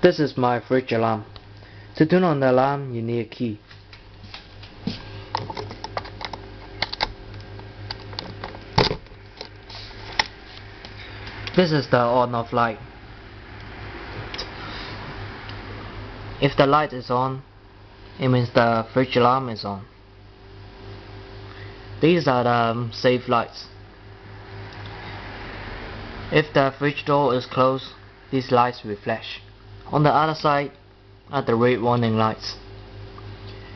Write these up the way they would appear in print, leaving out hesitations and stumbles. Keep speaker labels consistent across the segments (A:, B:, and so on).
A: This is my fridge alarm. To turn on the alarm, you need a key. This is the on-off light. If the light is on, it means the fridge alarm is on. These are the safe lights. If the fridge door is closed, these lights will flash. On the other side are the red warning lights.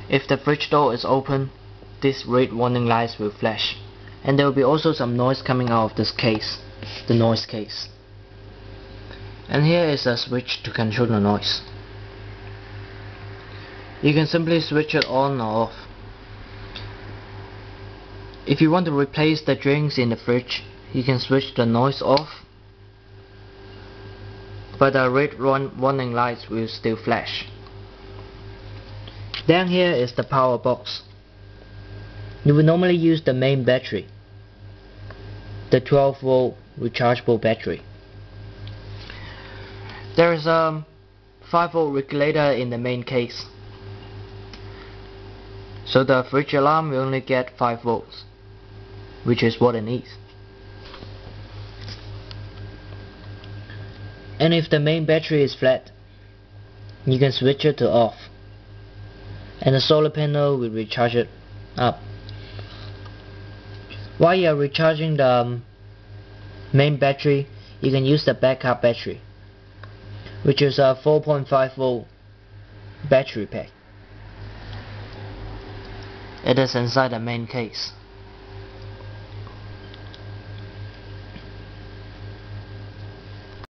A: If the fridge door is open, these red warning lights will flash. And there will be also some noise coming out of this case, the noise case. And here is a switch to control the noise. You can simply switch it on or off. If you want to replace the drinks in the fridge, you can switch the noise off, but the red warning lights will still flash. Down here is the power box. You will normally use the main battery, the 12-volt rechargeable battery. There is a 5-volt regulator in the main case, so the fridge alarm will only get 5 volts, which is what it needs. And if the main battery is flat, you can switch it to off, and the solar panel will recharge it up. While you are recharging the main battery, you can use the backup battery, which is a 4.5 volt battery pack. It is inside the main case.